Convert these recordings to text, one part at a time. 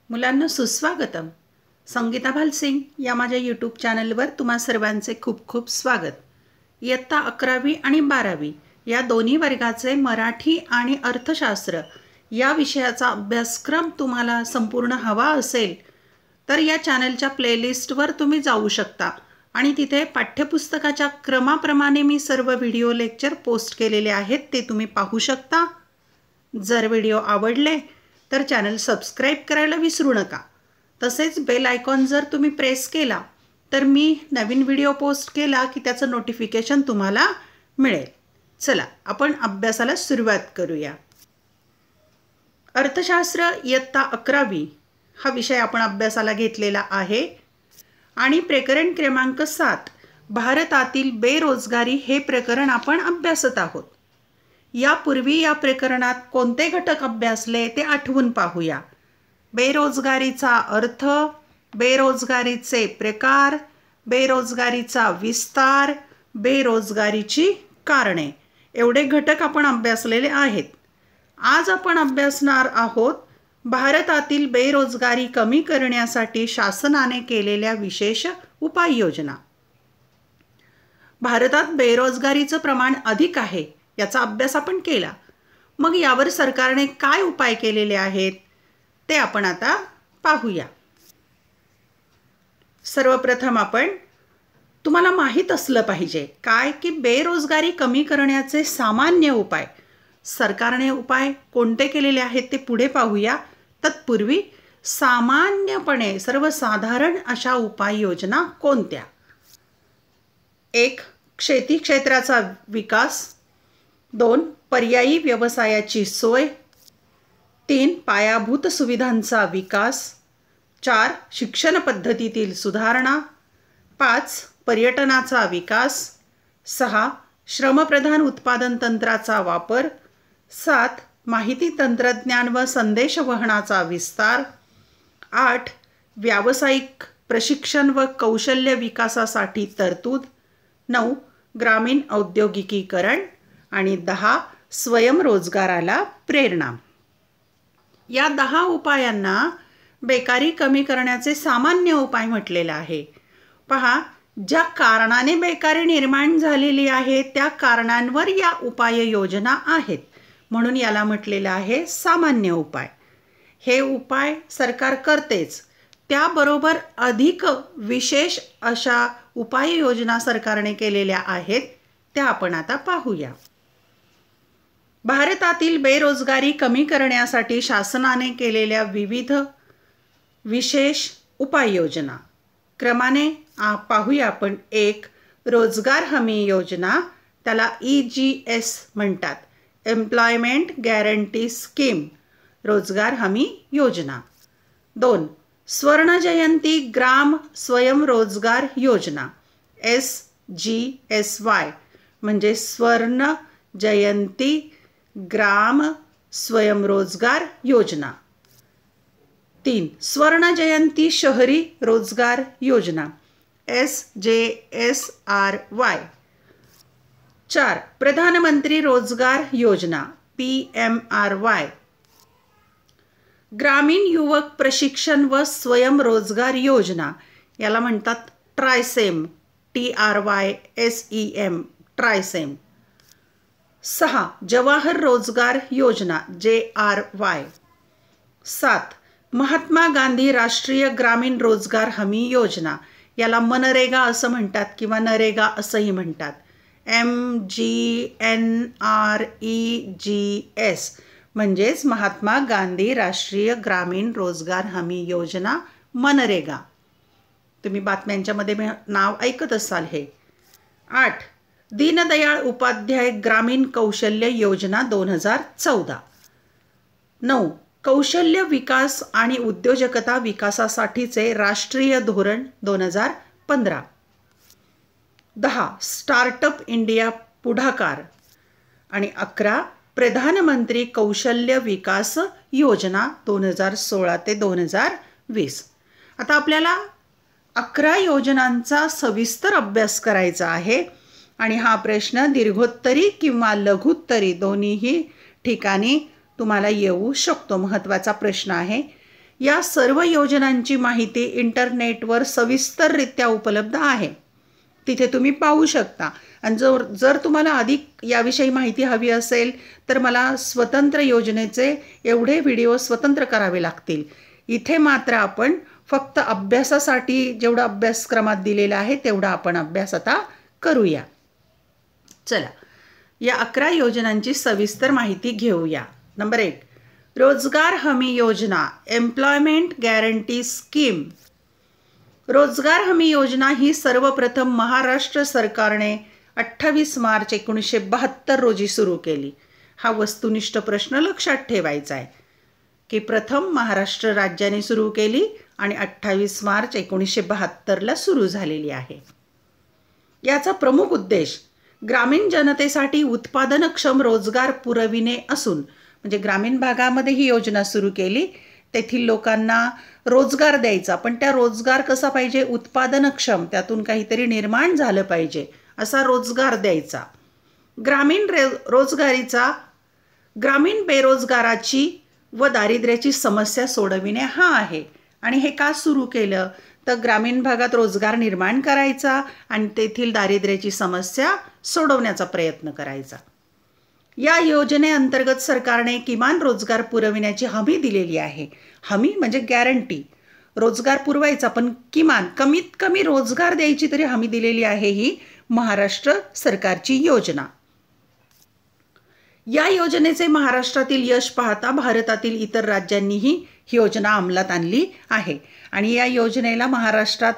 मुलांना सुस्वागतम. संगीता भालसिंग या माझ्या यूट्यूब चॅनलवर तुम्हा सर्वांचे खूप खूप स्वागत. इयत्ता 11वी आणि 12वी या दोन्ही वर्गाचे मराठी आणि अर्थशास्त्र या विषयाचा अभ्यासक्रम तुम्हाला संपूर्ण हवा असेल तर या चॅनलच्या प्लेलिस्टवर तुम्ही जाऊ शकता आणि तिथे पाठ्यपुस्तकाच्या क्रमाप्रमाणे मी सर्व व्हिडिओ लेक्चर पोस्ट केलेले आहेत, ते तुम्ही पाहू शकता. जर व्हिडिओ आवडले तर चॅनल सबस्क्राईब करायला विसरू नका. तसेच बेल आयकॉन जर तुम्ही प्रेस केला तर मी नवीन व्हिडिओ पोस्ट केला की त्याचं नोटिफिकेशन तुम्हाला मिळेल. चला आपण अभ्यासाला सुरुवात करूया. अर्थशास्त्र इयत्ता 11वी हा विषय आपण अभ्यासाला घेतलेला आहे आणि प्रकरण क्रमांक 7 भारतातील बेरोजगारी हे प्रकरण आपण अभ्यासत आहोत. यापूर्वी या प्रकरणात कोणते घटक अभ्यासले ते आठवून पाहूया. बेरोजगारीचा अर्थ, बेरोजगारीचे प्रकार, बेरोजगारीचा विस्तार, बेरोजगारीची कारणे एवढे घटक आपण अभ्यासलेले आहेत. आज आपण अभ्यासणार आहोत भारतातील बेरोजगारी कमी करण्यासाठी शासनाने केलेल्या विशेष उपाययोजना. भारतात बेरोजगारीचं प्रमाण अधिक आहे याचा अभ्यास आपण केला. मग यावर सरकारने काय उपाय केलेले आहेत ते आपण आता पाहूया. सर्वप्रथम आपण तुम्हाला माहीत असलं पाहिजे काय की बेरोजगारी कमी करण्याचे सामान्य उपाय. सरकारने उपाय कोणते केलेले आहेत ते पुढे पाहूया. तत्पूर्वी सामान्यपणे सर्वसाधारण अशा उपाययोजना कोणत्या? 1. शेती क्षेत्राचा विकास. 2. पर्यायी व्यवसायाची सोय. 3. पायाभूत सुविधांचा विकास. 4. शिक्षण पद्धतीतील सुधारणा. 5. पर्यटनाचा विकास. 6. श्रमप्रधान उत्पादन तंत्राचा वापर. 7. माहिती तंत्रज्ञान व संदेशवहनाचा विस्तार. 8. व्यावसायिक प्रशिक्षण व कौशल्य विकासासाठी तरतूद. 9. ग्रामीण औद्योगिकीकरण आणि 10. स्वयंरोजगाराला प्रेरणा. या 10 उपायांना बेकारी कमी करण्याचे सामान्य उपाय म्हटलेला आहे. पहा, ज्या कारणाने बेकारी निर्माण झालेली आहे त्या कारणांवर या उपाययोजना आहेत, म्हणून याला म्हटलेलं आहे सामान्य उपाय. हे उपाय सरकार करतेच, त्याबरोबर अधिक विशेष अशा उपाययोजना सरकारने केलेल्या आहेत त्या आपण आता पाहूया. भारतातील बेरोजगारी कमी करण्यासाठी शासनाने केलेल्या विविध विशेष उपाययोजना क्रमाने पाहूया आपण. 1. रोजगार हमी योजना, त्याला EGS म्हणतात, एम्प्लॉयमेंट गॅरंटी स्कीम, रोजगार हमी योजना. 2. स्वर्णजयंती ग्राम स्वयंरोजगार योजना, SGSY म्हणजे स्वर्ण जयंती ग्राम स्वयंरोजगार योजना. 3. स्वर्ण जयंती शहरी रोजगार योजना, SJSRY. 4. प्रधानमंत्री रोजगार योजना, PMRY. ग्रामीण युवक प्रशिक्षण व स्वयंरोजगार योजना, याला म्हणतात ट्रायसेम, TRYSEM, ट्रायसेम. 6. जवाहर रोजगार योजना, JRY. 7. महात्मा गांधी राष्ट्रीय ग्रामीण रोजगार हमी योजना, याला मनरेगा असं म्हणतात किंवा नरेगा असंही म्हणतात, MGNREGS म्हणजेच महात्मा गांधी राष्ट्रीय ग्रामीण रोजगार हमी योजना, मनरेगा. तुम्ही बातम्यांच्या मध्ये नाव ऐकत असाल हे. 8. दीनदयाळ उपाध्याय ग्रामीण कौशल्य योजना 2014. 9. कौशल्य विकास आणि उद्योजकता विकासासाठीचे राष्ट्रीय धोरण 2015. 10. स्टार्टअप इंडिया पुढाकार आणि 11. प्रधानमंत्री कौशल्य विकास योजना 2016 ते 2020. आता आपल्याला 11 योजनांचा सविस्तर अभ्यास करायचा आहे आणि हा प्रश्न दीर्घोत्तरी किंवा लघुत्तरी दोन्हीही ठिकाणी तुम्हाला येऊ शकतो. महत्त्वाचा प्रश्न आहे. या सर्व योजनांची माहिती इंटरनेटवर सविस्तररित्या उपलब्ध आहे, तिथे तुम्ही पाहू शकता. आणि जर तुम्हाला अधिक याविषयी माहिती हवी असेल तर मला स्वतंत्र योजनेचे एवढे व्हिडिओ स्वतंत्र करावे लागतील. इथे मात्र आपण फक्त अभ्यासासाठी जेवढा अभ्यासक्रमात दिलेला आहे तेवढा आपण अभ्यास आता करूया. चला, या 11 योजनांची सविस्तर माहिती घेऊया. नंबर 1, रोजगार हमी योजना, एम्प्लॉयमेंट गॅरंटी स्कीम. रोजगार हमी योजना ही सर्वप्रथम महाराष्ट्र सरकारने 28 मार्च 1972 रोजी सुरू केली. हा वस्तुनिष्ठ प्रश्न लक्षात ठेवायचा आहे की प्रथम महाराष्ट्र राज्याने सुरू केली आणि 28 मार्च 1972ला सुरू झालेली आहे. याचा प्रमुख उद्देश ग्रामीण जनतेसाठी उत्पादनक्षम रोजगार पुरविणे असून, म्हणजे ग्रामीण भागामध्ये ही योजना सुरू केली, तेथील लोकांना रोजगार द्यायचा, पण त्या रोजगार कसा पाहिजे, उत्पादनक्षम, त्यातून काहीतरी निर्माण झालं पाहिजे असा रोजगार द्यायचा. ग्रामीण बेरोजगाराची व दारिद्र्याची समस्या सोडविणे हा आहे. आणि हे का सुरू केलं तर ग्रामीण भागात रोजगार निर्माण करायचा आणि तेथील दारिद्र्याची समस्या सोडवण्याचा प्रयत्न करायचा. या योजनेअंतर्गत सरकारने किमान रोजगार पुरविण्याची हमी दिलेली आहे. हमी म्हणजे गॅरंटी, रोजगार पुरवायचा, पण किमान कमीत कमी रोजगार द्यायची तरी हमी दिलेली आहे ही महाराष्ट्र सरकारची योजना. या योजनेचे महाराष्ट्रातील यश पाहता भारतातील इतर राज्यांनीही ही योजना अंमलात आणली आहे आणि या योजनेला महाराष्ट्रात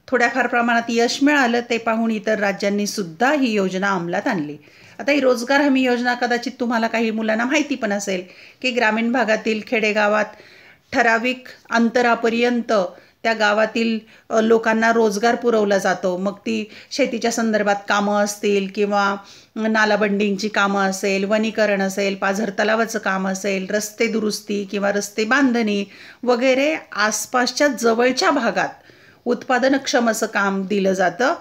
थोड्याफार प्रमाणात यश मिळालं ते पाहून इतर राज्यांनी सुद्धा ही योजना अंमलात आणली. आता ही रोजगार हमी योजना कदाचित तुम्हाला काही मुलांना माहिती पण असेल की ग्रामीण भागातील खेडेगावात ठराविक अंतरापर्यंत त्या गावातील लोकांना रोजगार पुरवला जातो. मग ती शेतीच्या संदर्भात कामं असतील किंवा नालाबंडिंगची कामं असेल, वनीकरण असेल, पाझर तलावाचं काम असेल, रस्ते दुरुस्ती किंवा रस्ते बांधणी वगैरे आसपासच्या जवळच्या भागात उत्पादनक्षम असं काम दिलं जातं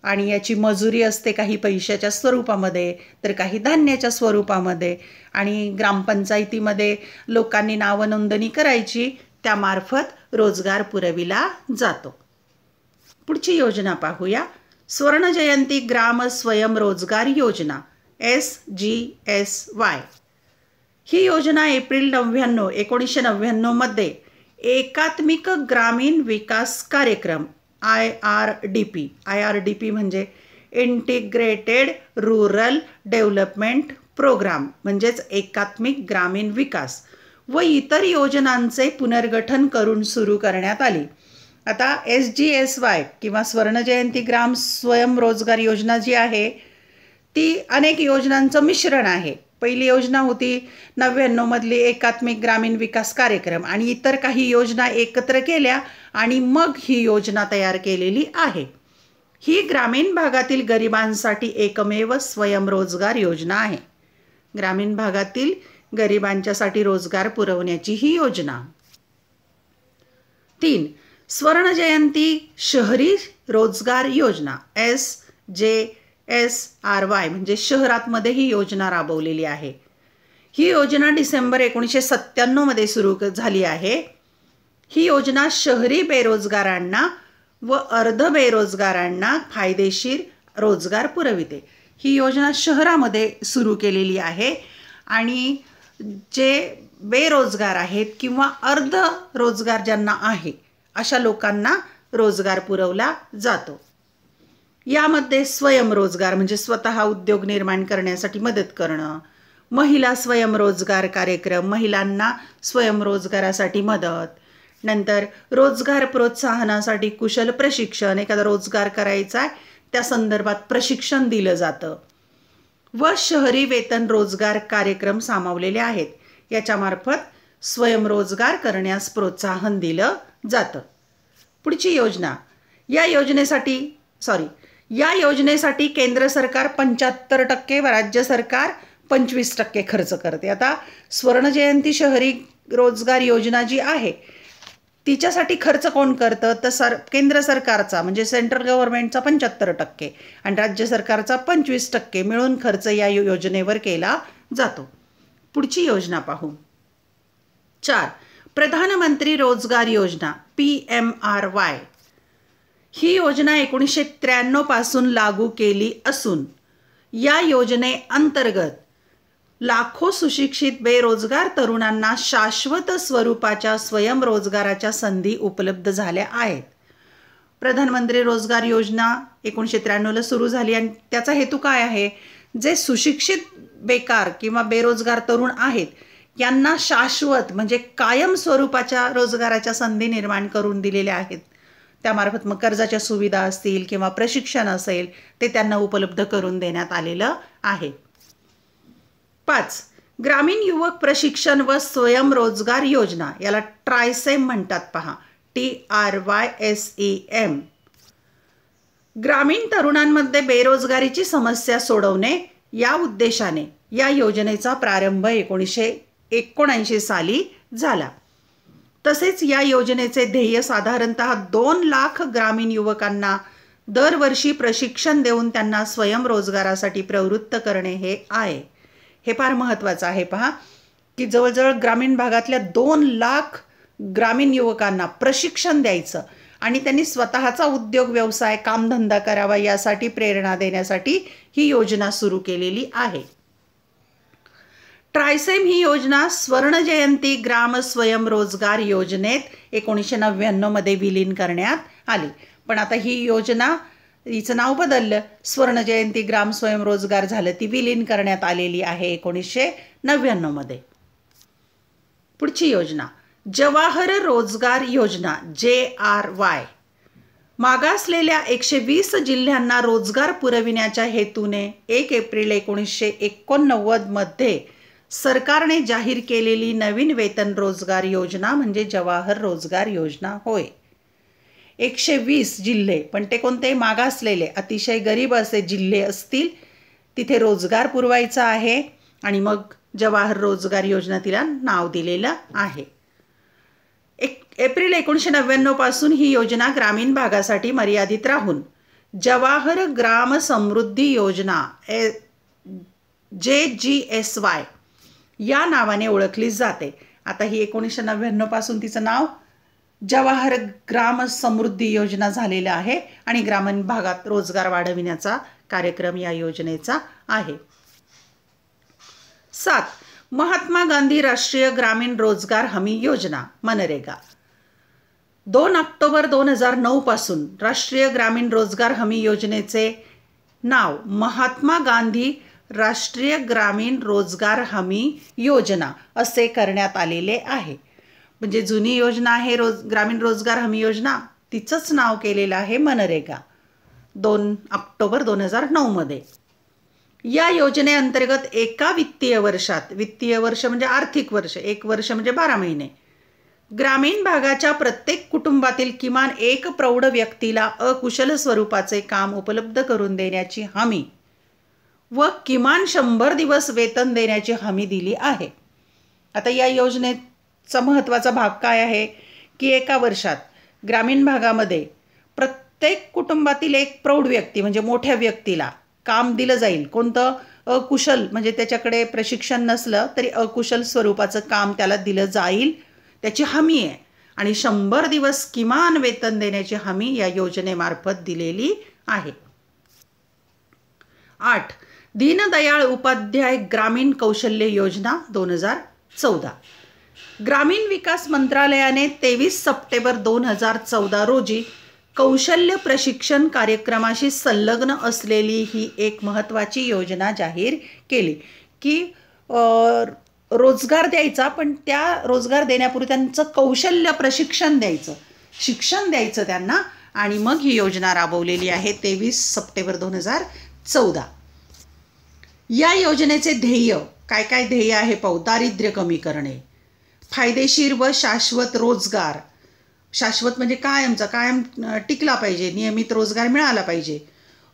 आणि याची मजुरी असते काही पैशाच्या स्वरूपामध्ये तर काही धान्याच्या स्वरूपामध्ये. आणि ग्रामपंचायतीमध्ये लोकांनी नावनोंदणी करायची, त्यामार्फत रोजगार पुरविला जातो. पुढची योजना पाहूया. स्वर्णजयंती ग्राम स्वयंरोजगार योजना, SGSY. ही योजना एप्रिल 1999 मध्ये एकात्मिक ग्रामीण विकास कार्यक्रम IRDP म्हणजे इंटिग्रेटेड रूरल डेव्हलपमेंट प्रोग्राम म्हणजेच एकात्मिक ग्रामीण विकास व इतर योजनांचे पुनर्गठन करून सुरू करण्यात आली. आता SGSY किंवा स्वर्णजयंती ग्राम स्वयंरोजगार योजना जी आहे ती अनेक योजनांचं मिश्रण आहे. पहिली योजना होती 99 मधली एकात्मिक ग्रामीण विकास कार्यक्रम आणि इतर काही योजना एकत्र केल्या आणि मग ही योजना तयार केलेली आहे. ही ग्रामीण भागातील गरिबांसाठी एकमेव स्वयंरोजगार योजना आहे. ग्रामीण भागातील गरिबांच्यासाठी रोजगार पुरवण्याची ही योजना. 3. स्वर्णजयंती शहरी रोजगार योजना, SJSRY म्हणजे शहरातमध्ये ही योजना राबवलेली आहे. ही योजना डिसेंबर 1997 मध्ये सुरू झाली आहे. ही योजना शहरी बेरोजगारांना व अर्ध बेरोजगारांना फायदेशीर रोजगार पुरविते. ही योजना शहरामध्ये सुरू केलेली आहे आणि जे बेरोजगार आहेत किंवा अर्ध रोजगार ज्यांना आहे अशा लोकांना रोजगार पुरवला जातो. यामध्ये स्वयंरोजगार म्हणजे स्वतः उद्योग निर्माण करण्यासाठी मदत करणं, महिला स्वयंरोजगार कार्यक्रम, महिलांना स्वयंरोजगारासाठी मदत, नंतर रोजगार प्रोत्साहनासाठी कुशल प्रशिक्षण, एखादा रोजगार करायचा आहे त्या संदर्भात प्रशिक्षण दिलं जातं व शहरी वेतन रोजगार कार्यक्रम सामावलेले आहेत. याच्यामार्फत स्वयंरोजगार करण्यास प्रोत्साहन दिलं जातं. पुढची योजना. या योजनेसाठी केंद्र सरकार 75% व राज्य सरकार 25% खर्च करते. आता स्वर्णजयंती शहरी रोजगार योजना जी आहे तिच्यासाठी खर्च कोण करतं तर केंद्र सरकारचा म्हणजे सेंट्रल गव्हर्नमेंटचा 75% आणि राज्य सरकारचा 25% मिळून खर्च या योजनेवर केला जातो. पुढची योजना पाहू. 4. प्रधानमंत्री रोजगार योजना PMRY ही योजना 1993 पासून लागू केली असून या योजनेअंतर्गत लाखो सुशिक्षित बेरोजगार तरुणांना शाश्वत स्वरूपाच्या स्वयंरोजगाराच्या संधी उपलब्ध झाल्या आहेत. प्रधानमंत्री रोजगार योजना 1993ला सुरू झाली आणि त्याचा हेतू काय आहे? जे सुशिक्षित बेकार किंवा बेरोजगार तरुण आहेत यांना शाश्वत म्हणजे कायम स्वरूपाच्या रोजगाराच्या संधी निर्माण करून दिलेल्या आहेत. त्यामार्फत मग कर्जाच्या सुविधा असतील किंवा प्रशिक्षण असेल ते त्यांना उपलब्ध करून देण्यात आलेलं आहे. 5. ग्रामीण युवक प्रशिक्षण व स्वयंरोजगार योजना, याला ट्रायसेम म्हणतात पहा, TRYSEM. ग्रामीण तरुणांमध्ये बेरोजगारीची समस्या सोडवणे या उद्देशाने या योजनेचा प्रारंभ 1979 साली झाला. तसेच या योजनेचे ध्येय साधारणतः 2 लाख ग्रामीण युवकांना दरवर्षी प्रशिक्षण देऊन त्यांना स्वयंरोजगारासाठी प्रवृत्त करणे हे आहे. हे फार महत्त्वाचं आहे पहा, की जवळजवळ ग्रामीण भागातल्या 2 लाख ग्रामीण युवकांना प्रशिक्षण द्यायचं आणि त्यांनी स्वतःचा उद्योग व्यवसाय कामधंदा करावा यासाठी प्रेरणा देण्यासाठी ही योजना सुरू केलेली आहे. ट्रायसेम ही योजना स्वर्णजयंती ग्राम स्वयंरोजगार योजनेत 1999 मध्ये विलीन करण्यात आली. पण आता ही योजना, हिचं नाव बदललं, स्वर्णजयंती ग्राम स्वयंरोजगार झालं, ती विलीन करण्यात आलेली आहे 1999 मध्ये. पुढची योजना जवाहर रोजगार योजना JRY. मागासलेल्या 120 जिल्ह्यांना रोजगार पुरविण्याच्या हेतूने 1 एप्रिल 1989 मध्ये सरकारने जाहीर केलेली नवीन वेतन रोजगार योजना म्हणजे जवाहर रोजगार योजना होय. 120 जिल्हे, पण ते कोणते? मागासलेले, अतिशय गरीब असे जिल्हे असतील तिथे रोजगार पुरवायचा आहे आणि मग जवाहर रोजगार योजना तिला नाव दिलेलं आहे. एप्रिल 1999 पासून ही योजना ग्रामीण भागासाठी मर्यादित राहून जवाहर ग्राम समृद्धी योजना JGSY या नावाने ओळखली जाते. आता ही 1999 पासून तिचं नाव जवाहर ग्राम समृद्धी योजना झालेलं आहे आणि ग्रामीण भागात रोजगार वाढविण्याचा कार्यक्रम या योजनेचा आहे. 7. महात्मा गांधी राष्ट्रीय ग्रामीण रोजगार हमी योजना मनरेगा. 2 ऑक्टोबर 2009 पासून राष्ट्रीय ग्रामीण रोजगार हमी योजनेचे नाव महात्मा गांधी राष्ट्रीय ग्रामीण रोजगार हमी योजना असे करण्यात आलेले आहे. म्हणजे जुनी योजना आहे ग्रामीण रोजगार हमी योजना, तिचंच नाव केलेलं आहे मनरेगा 2 ऑक्टोबर 2009 मध्ये. या योजनेअंतर्गत एका वित्तीय वर्षात, वित्तीय वर्ष म्हणजे आर्थिक वर्ष, 1 वर्ष म्हणजे 12 महिने, ग्रामीण भागाच्या प्रत्येक कुटुंबातील किमान 1 प्रौढ व्यक्तीला अकुशल स्वरूपाचे काम उपलब्ध करून देण्याची हमी व किमान 100 दिवस वेतन देण्याची हमी दिली आहे. आता या योजनेचा महत्त्वाचा भाग काय आहे की एका वर्षात ग्रामीण भागामध्ये प्रत्येक कुटुंबातील 1 प्रौढ व्यक्ती म्हणजे मोठ्या व्यक्तीला काम दिलं जाईल. कोणतं? अकुशल, म्हणजे त्याच्याकडे प्रशिक्षण नसलं तरी अकुशल स्वरूपाचं काम त्याला दिलं जाईल, त्याची हमी आहे. आणि 100 दिवस किमान वेतन देण्याची हमी या योजनेमार्फत दिलेली आहे. 8. दीनदयाळ उपाध्याय ग्रामीण कौशल्य योजना 2014. ग्रामीण विकास मंत्रालयाने 23 सप्टेंबर 2014 रोजी कौशल्य प्रशिक्षण कार्यक्रमाशी संलग्न असलेली ही एक महत्त्वाची योजना जाहीर केली की रोजगार द्यायचा, पण त्या रोजगार देण्यापूर्वी त्यांचं कौशल्य प्रशिक्षण द्यायचं, शिक्षण द्यायचं त्यांना, आणि मग ही योजना राबवलेली आहे 23 सप्टेंबर 2014. या योजनेचे ध्येय काय काय ध्येय आहे पाहू. दारिद्र्य कमी करणे, फायदेशीर व शाश्वत रोजगार, शाश्वत म्हणजे कायमचा, कायम टिकला पाहिजे, नियमित रोजगार मिळाला पाहिजे,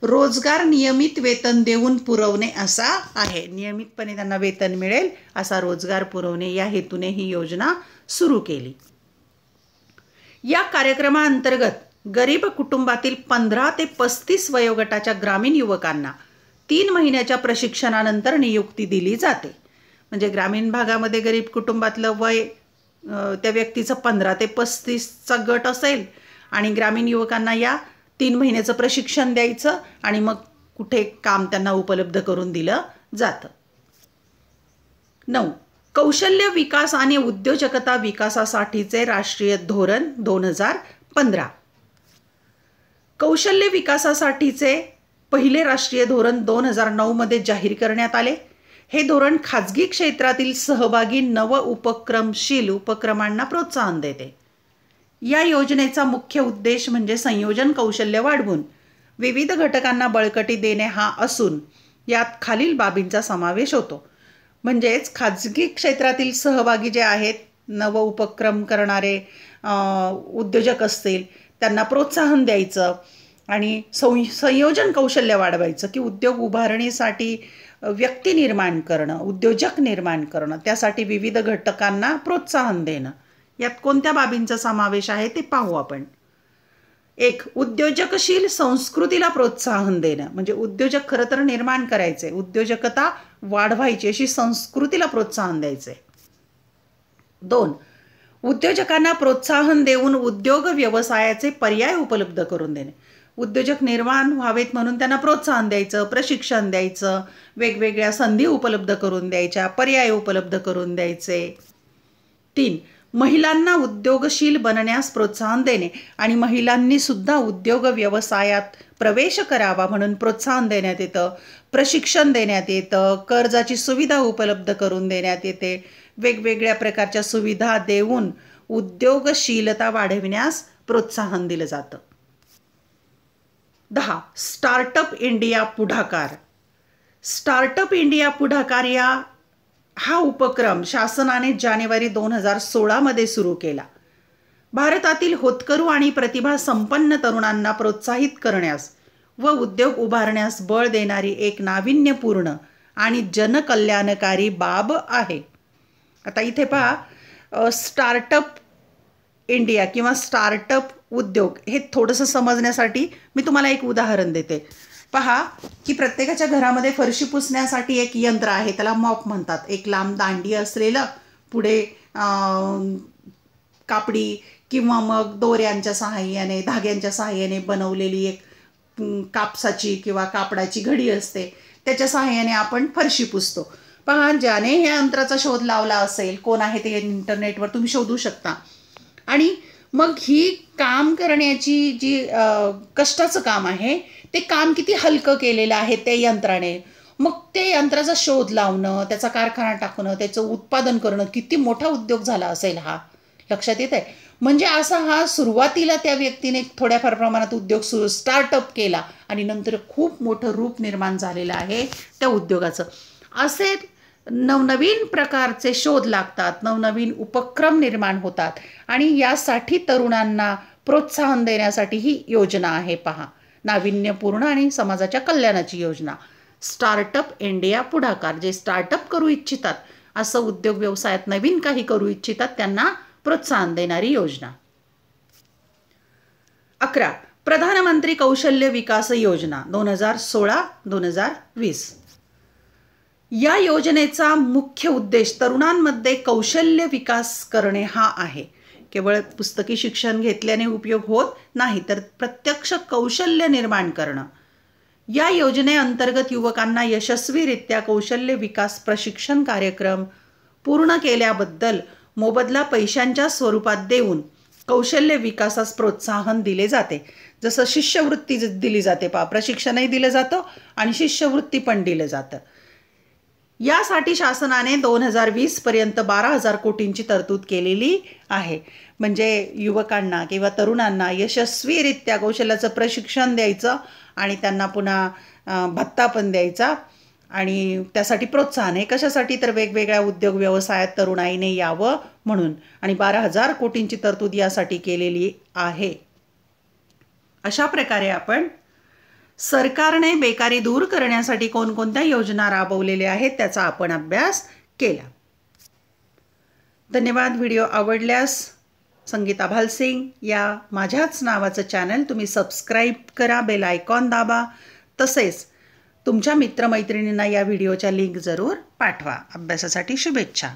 रोजगार नियमित वेतन देऊन पुरवणे असा आहे, नियमितपणे त्यांना वेतन मिळेल असा रोजगार पुरवणे या हेतूने ही योजना सुरू केली. या कार्यक्रमाअंतर्गत गरीब कुटुंबातील 15 ते 35 वयोगटाच्या ग्रामीण युवकांना 3 महिन्याच्या प्रशिक्षणानंतर नियुक्ती दिली जाते. म्हणजे ग्रामीण भागामध्ये गरीब कुटुंबातलं वय त्या व्यक्तीचं 15 ते 35चा गट असेल आणि ग्रामीण युवकांना या 3 महिन्याचं प्रशिक्षण द्यायचं आणि मग कुठे काम त्यांना उपलब्ध करून दिलं जातं. 9. कौशल्य विकास आणि उद्योजकता विकासासाठीचे राष्ट्रीय धोरण 2015. कौशल्य विकासासाठीचे पहिले राष्ट्रीय धोरण 2009 मध्ये जाहीर करण्यात आले. हे धोरण खाजगी क्षेत्रातील सहभागी नव उपक्रमशील उपक्रमांना प्रोत्साहन देते. या योजनेचा मुख्य उद्देश म्हणजे संयोजन कौशल्य वाढवून विविध घटकांना बळकटी देणे हा असून यात खालील बाबींचा समावेश होतो. म्हणजेच खाजगी क्षेत्रातील सहभागी जे आहेत, नव उपक्रम करणारे उद्योजक असतील, त्यांना प्रोत्साहन द्यायचं आणि संयोजन कौशल्य वाढवायचं की उद्योग उभारणीसाठी व्यक्ती निर्माण करणं, उद्योजक निर्माण करणं, त्यासाठी विविध घटकांना प्रोत्साहन देणं. यात कोणत्या बाबींचा समावेश आहे ते पाहू आपण. 1. उद्योजकशील संस्कृतीला प्रोत्साहन देणं, म्हणजे उद्योजक खरं तर निर्माण करायचे, उद्योजकता वाढवायची, अशी संस्कृतीला प्रोत्साहन द्यायचे. 2. उद्योजकांना प्रोत्साहन देऊन उद्योग व्यवसायाचे पर्याय उपलब्ध करून देणे. उद्योजक निर्माण व्हावेत म्हणून त्यांना प्रोत्साहन द्यायचं, प्रशिक्षण द्यायचं, वेगवेगळ्या संधी उपलब्ध करून द्यायच्या, पर्याय उपलब्ध करून द्यायचे. 3. महिलांना उद्योगशील बनण्यास प्रोत्साहन देणे आणि महिलांनी सुद्धा उद्योग व्यवसायात प्रवेश करावा म्हणून प्रोत्साहन देण्यात येतं, प्रशिक्षण देण्यात येतं, कर्जाची सुविधा उपलब्ध करून देण्यात येते. वेगवेगळ्या प्रकारच्या सुविधा देऊन उद्योगशीलता वाढविण्यास प्रोत्साहन दिलं जातं. 10. स्टार्टअप इंडिया पुढाकार. स्टार्टअप इंडिया पुढाकार हा उपक्रम शासनाने जानेवारी 2016 मध्ये सुरू केला. भारतातील होतकरू आणि प्रतिभा संपन्न तरुणांना प्रोत्साहित करण्यास व उद्योग उभारण्यास बळ देणारी एक नाविन्यपूर्ण आणि जनकल्याणकारी बाब आहे. आता इथे पहा, स्टार्टअप इंडिया किंवा स्टार्टअप उद्योग हे थोडंसं समजण्यासाठी मी तुम्हाला एक उदाहरण देते. पहा की प्रत्येकाच्या घरामध्ये फरशी पुसण्यासाठी एक यंत्र आहे, त्याला मॉप म्हणतात. एक लांब दांडी असलेलं, पुढे कापडी किंवा मग दोऱ्यांच्या सहाय्याने, धाग्यांच्या सहाय्याने बनवलेली एक कापसाची किंवा कापडाची घडी असते, त्याच्या सहाय्याने आपण फरशी पुसतो. पहा, ज्याने ह्या यंत्राचा शोध लावला असेल, कोण आहे ते इंटरनेटवर तुम्ही शोधू शकता. आणि मग ही काम करण्याची जी कष्टाचं काम आहे, ते काम किती हलकं केलेलं आहे त्या यंत्राने. मग ते यंत्राचा शोध लावणं, त्याचा कारखाना टाकणं, त्याचं उत्पादन करणं, किती मोठा उद्योग झाला असेल हा, लक्षात येत आहे. म्हणजे असा हा सुरुवातीला त्या व्यक्तीने थोड्याफार प्रमाणात उद्योग स्टार्टअप केला आणि नंतर खूप मोठं रूप निर्माण झालेलं आहे त्या उद्योगाचं. असे नवनवीन प्रकारचे शोध लागतात, नवनवीन उपक्रम निर्माण होतात आणि यासाठी तरुणांना प्रोत्साहन देण्यासाठी ही योजना आहे. पहा, नाविन्यपूर्ण आणि समाजाच्या कल्याणाची योजना स्टार्टअप इंडिया पुढाकार. जे स्टार्टअप करू इच्छितात, असं उद्योग व्यवसायात नवीन काही करू इच्छितात, त्यांना प्रोत्साहन देणारी योजना. 11. प्रधानमंत्री कौशल्य विकास योजना 2016-2020. या योजनेचा मुख्य उद्देश तरुणांमध्ये कौशल्य विकास करणे हा आहे. केवळ पुस्तकी शिक्षण घेतल्याने उपयोग होत नाही, तर प्रत्यक्ष कौशल्य निर्माण करणं. या योजनेअंतर्गत युवकांना यशस्वीरित्या कौशल्य विकास प्रशिक्षण कार्यक्रम पूर्ण केल्याबद्दल मोबदला पैशांच्या स्वरूपात देऊन कौशल्य विकासास प्रोत्साहन दिले जाते. जसं शिष्यवृत्ती दिली जाते, प्रशिक्षणही दिलं जातं आणि शिष्यवृत्ती पण दिलं जातं. यासाठी शासनाने 2020 पर्यंत 12,000 कोटींची तरतूद केलेली आहे. म्हणजे युवकांना किंवा तरुणांना यशस्वीरित्या कौशल्याचं प्रशिक्षण द्यायचं आणि त्यांना पुन्हा भत्ता पण द्यायचा आणि त्यासाठी प्रोत्साहन आहे. कशासाठी, तर वेगवेगळ्या उद्योग व्यवसायात तरुणाईने यावं म्हणून. आणि 12,000 कोटींची तरतूद यासाठी केलेली आहे. अशा प्रकारे आपण सरकारने बेकारी दूर करण्यासाठी कोणकोणत्या योजना राबवलेल्या आहेत त्याचा आपण अभ्यास केला. धन्यवाद. व्हिडिओ आवडल्यास संगीता भालसिंग या माझ्याच नावाचं चॅनल तुम्ही सबस्क्राईब करा, बेल आयकॉन दाबा. तसेच तुमच्या मित्रमैत्रिणींना या व्हिडिओच्या लिंक जरूर पाठवा. अभ्यासासाठी शुभेच्छा.